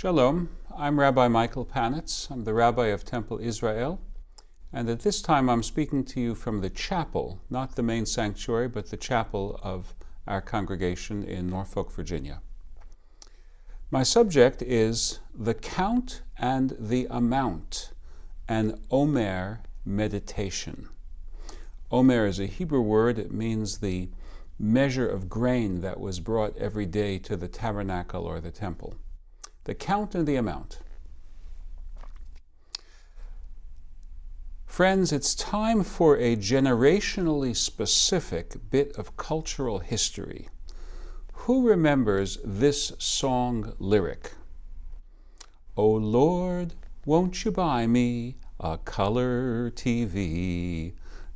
Shalom, I'm Rabbi Michael Panitz. I'm the Rabbi of Temple Israel, and at this time I'm speaking to you from the chapel, not the main sanctuary, but the chapel of our congregation in Norfolk, Virginia. My subject is the count and the amount, an Omer meditation. Omer is a Hebrew word. It means the measure of grain that was brought every day to the tabernacle or the temple. The count and the amount. Friends, it's time for a generationally specific bit of cultural history. Who remembers this song lyric? "Oh Lord, won't you buy me a color TV?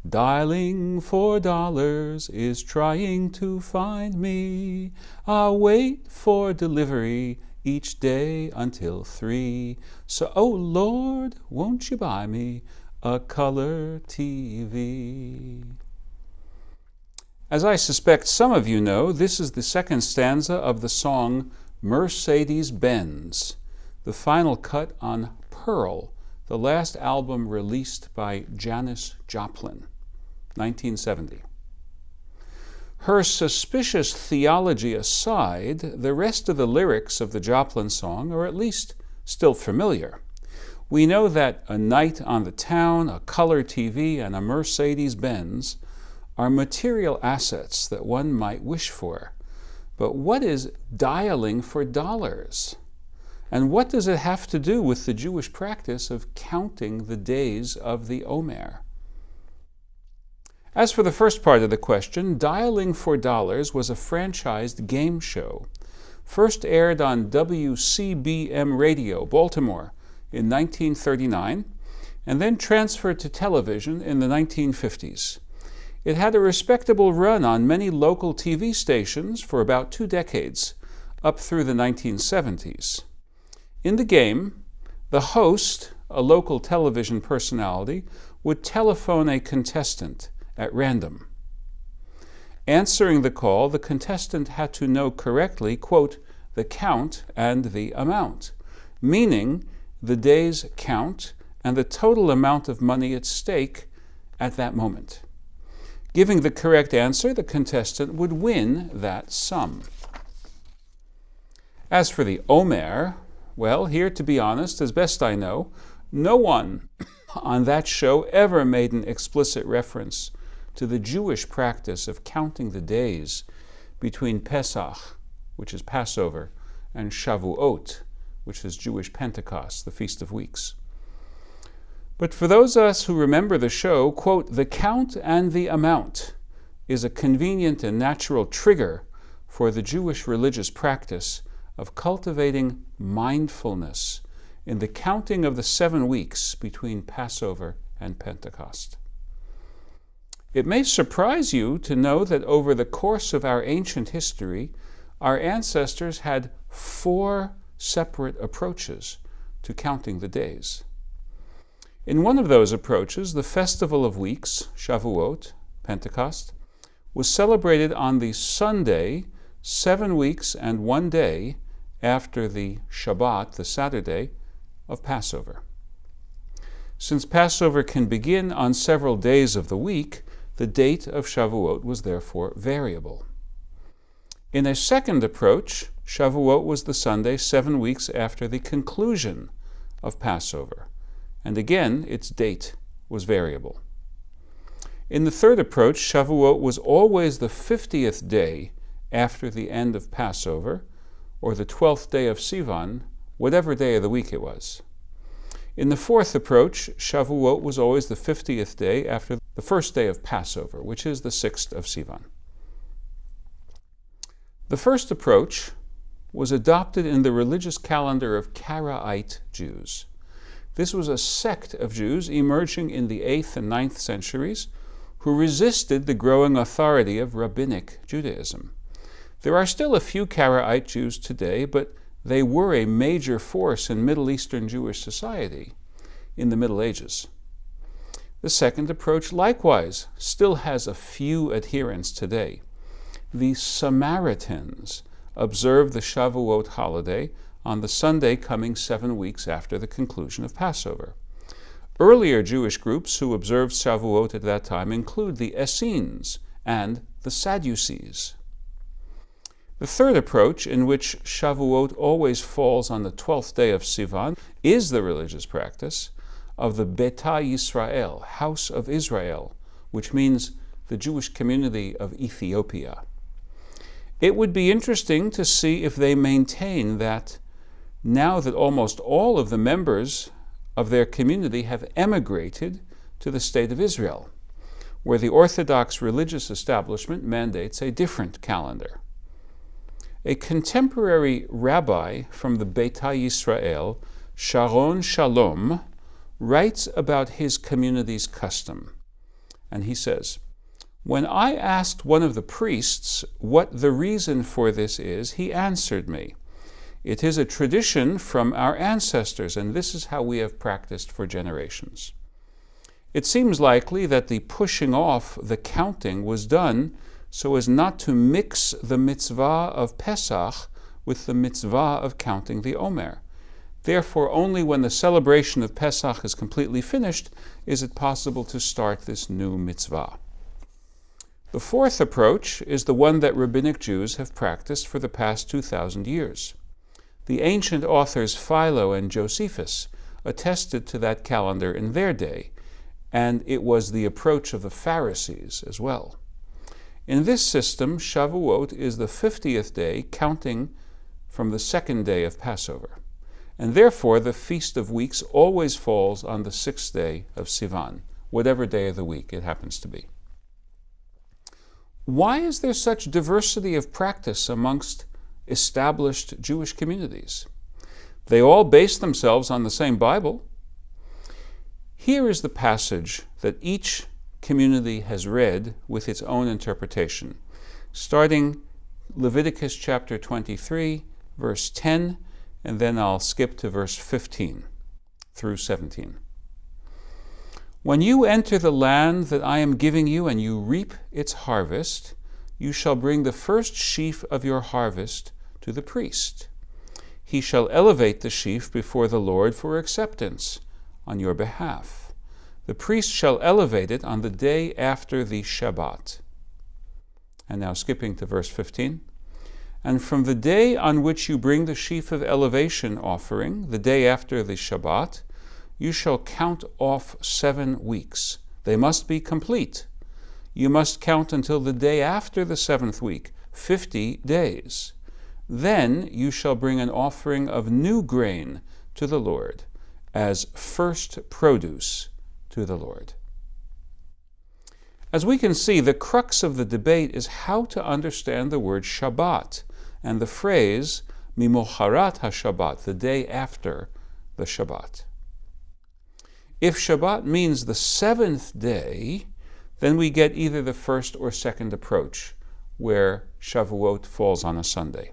Dialing for dollars is trying to find me. I'll wait for delivery each day until 3. So, oh Lord, won't you buy me a color TV?" As I suspect some of you know, this is the second stanza of the song Mercedes-Benz, the final cut on Pearl, the last album released by Janis Joplin, 1970. Her suspicious theology aside, the rest of the lyrics of the Joplin song are at least still familiar. We know that a night on the town, a color TV, and a Mercedes-Benz are material assets that one might wish for. But what is dialing for dollars? And what does it have to do with the Jewish practice of counting the days of the Omer? As for the first part of the question, Dialing for Dollars was a franchised game show, first aired on WCBM Radio, Baltimore, in 1939, and then transferred to television in the 1950s. It had a respectable run on many local TV stations for about 2 decades, up through the 1970s. In the game, the host, a local television personality, would telephone a contestant at random. Answering the call, the contestant had to know correctly, quote, the count and the amount, meaning the day's count and the total amount of money at stake at that moment. Giving the correct answer, the contestant would win that sum. As for the Omer, well, here, to be honest, as best I know, no one on that show ever made an explicit reference to the Jewish practice of counting the days between Pesach, which is Passover, and Shavuot, which is Jewish Pentecost, the Feast of Weeks. But for those of us who remember the show, quote, the count and the amount is a convenient and natural trigger for the Jewish religious practice of cultivating mindfulness in the counting of the 7 weeks between Passover and Pentecost. It may surprise you to know that over the course of our ancient history, our ancestors had 4 separate approaches to counting the days. In one of those approaches, the Festival of Weeks, Shavuot, Pentecost, was celebrated on the Sunday, 7 weeks and 1 day after the Shabbat, the Saturday, of Passover. Since Passover can begin on several days of the week, the date of Shavuot was therefore variable. In a second approach, Shavuot was the Sunday 7 weeks after the conclusion of Passover, and again its date was variable. In the third approach, Shavuot was always the 50th day after the end of Passover, or the 12th day of Sivan, whatever day of the week it was. In the fourth approach, Shavuot was always the 50th day after the first day of Passover, which is the 6th of Sivan. The first approach was adopted in the religious calendar of Karaite Jews. This was a sect of Jews emerging in the 8th and 9th centuries who resisted the growing authority of rabbinic Judaism. There are still a few Karaite Jews today, but they were a major force in Middle Eastern Jewish society in the Middle Ages. The second approach likewise still has a few adherents today. The Samaritans observed the Shavuot holiday on the Sunday coming 7 weeks after the conclusion of Passover. Earlier Jewish groups who observed Shavuot at that time include the Essenes and the Sadducees. The third approach, in which Shavuot always falls on the 12th day of Sivan, is the religious practice of the Beta Yisrael, House of Israel, which means the Jewish community of Ethiopia. It would be interesting to see if they maintain that now that almost all of the members of their community have emigrated to the state of Israel, where the Orthodox religious establishment mandates a different calendar. A contemporary rabbi from the Beta Yisrael, Sharon Shalom, writes about his community's custom. And he says, "When I asked one of the priests what the reason for this is, he answered me, 'It is a tradition from our ancestors, and this is how we have practiced for generations.' It seems likely that the pushing off the counting was done so as not to mix the mitzvah of Pesach with the mitzvah of counting the Omer. Therefore, only when the celebration of Pesach is completely finished is it possible to start this new mitzvah." The fourth approach is the one that rabbinic Jews have practiced for the past 2,000 years. The ancient authors Philo and Josephus attested to that calendar in their day, and it was the approach of the Pharisees as well. In this system, Shavuot is the 50th day, counting from the second day of Passover, and therefore the Feast of Weeks always falls on the 6th day of Sivan, whatever day of the week it happens to be. Why is there such diversity of practice amongst established Jewish communities? They all base themselves on the same Bible. Here is the passage that each community has read with its own interpretation, starting Leviticus chapter 23, verse 10, and then I'll skip to verse 15 through 17. "When you enter the land that I am giving you and you reap its harvest, you shall bring the first sheaf of your harvest to the priest. He shall elevate the sheaf before the Lord for acceptance on your behalf. The priest shall elevate it on the day after the Shabbat." And now skipping to verse 15. "And from the day on which you bring the sheaf of elevation offering, the day after the Shabbat, you shall count off 7 weeks. They must be complete. You must count until the day after the 7th week, 50 days. Then you shall bring an offering of new grain to the Lord, as first produce to the Lord." As we can see, the crux of the debate is how to understand the word Shabbat and the phrase Mimocharat HaShabbat, the day after the Shabbat. If Shabbat means the 7th day, then we get either the first or second approach, where Shavuot falls on a Sunday.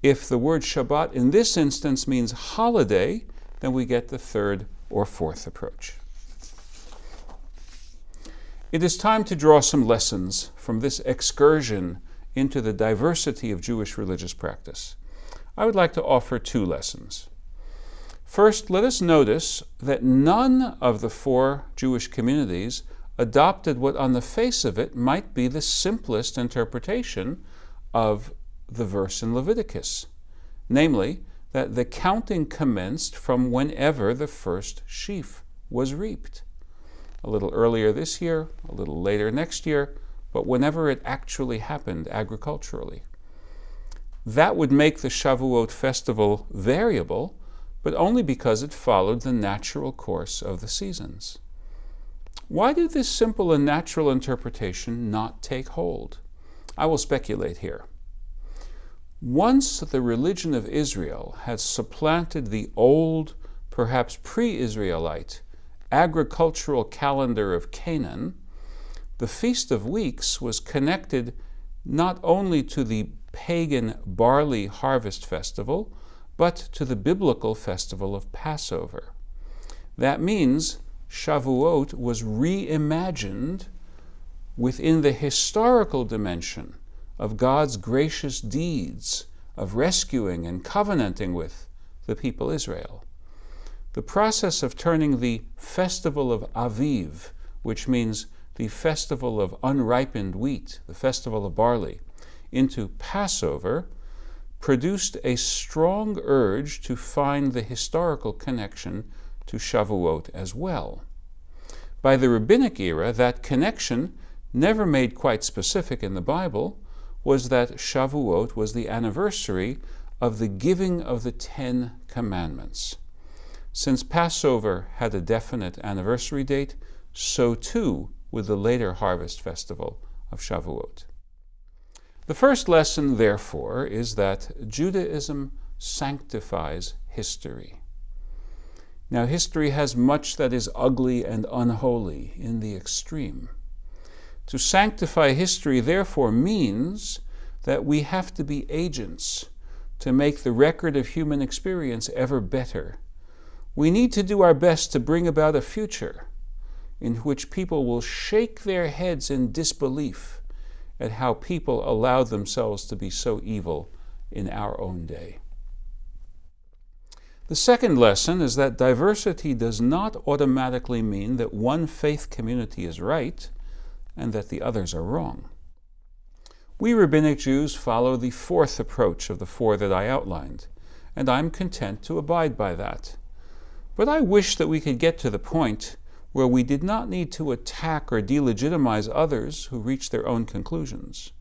If the word Shabbat in this instance means holiday, then we get the third or fourth approach. It is time to draw some lessons from this excursion into the diversity of Jewish religious practice. I would like to offer 2 lessons. First, let us notice that none of the 4 Jewish communities adopted what on the face of it might be the simplest interpretation of the verse in Leviticus, namely, that the counting commenced from whenever the first sheaf was reaped. A little earlier this year, a little later next year, but whenever it actually happened agriculturally. That would make the Shavuot festival variable, but only because it followed the natural course of the seasons. Why did this simple and natural interpretation not take hold? I will speculate here. Once the religion of Israel had supplanted the old, perhaps pre-Israelite, agricultural calendar of Canaan, the Feast of Weeks was connected not only to the pagan barley harvest festival, but to the biblical festival of Passover. That means Shavuot was reimagined within the historical dimension of God's gracious deeds of rescuing and covenanting with the people Israel. The process of turning the festival of Aviv, which means the festival of unripened wheat, the festival of barley, into Passover, produced a strong urge to find the historical connection to Shavuot as well. By the rabbinic era, that connection, never made quite specific in the Bible, was that Shavuot was the anniversary of the giving of the 10 Commandments. Since Passover had a definite anniversary date, so too with the later harvest festival of Shavuot. The first lesson, therefore, is that Judaism sanctifies history. Now, history has much that is ugly and unholy in the extreme. To sanctify history, therefore, means that we have to be agents to make the record of human experience ever better. We need to do our best to bring about a future in which people will shake their heads in disbelief at how people allowed themselves to be so evil in our own day. The second lesson is that diversity does not automatically mean that one faith community is right and that the others are wrong. We rabbinic Jews follow the fourth approach of the four that I outlined, and I'm content to abide by that. But I wish that we could get to the point where we did not need to attack or delegitimize others who reach their own conclusions.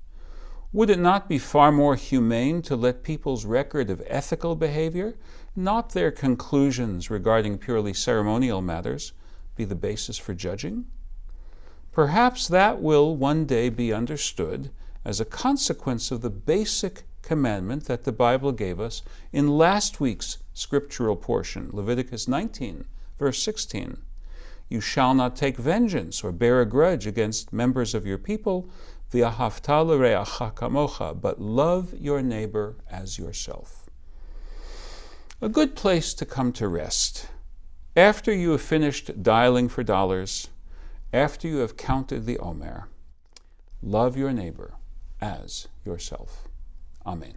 Would it not be far more humane to let people's record of ethical behavior, not their conclusions regarding purely ceremonial matters, be the basis for judging? Perhaps that will one day be understood as a consequence of the basic commandment that the Bible gave us in last week's scriptural portion, Leviticus 19, verse 16. You shall not take vengeance or bear a grudge against members of your people, v'ahavta l'reacha kamocha, but love your neighbor as yourself. A good place to come to rest. After you have finished dialing for dollars, after you have counted the Omer, love your neighbor as yourself. Amen.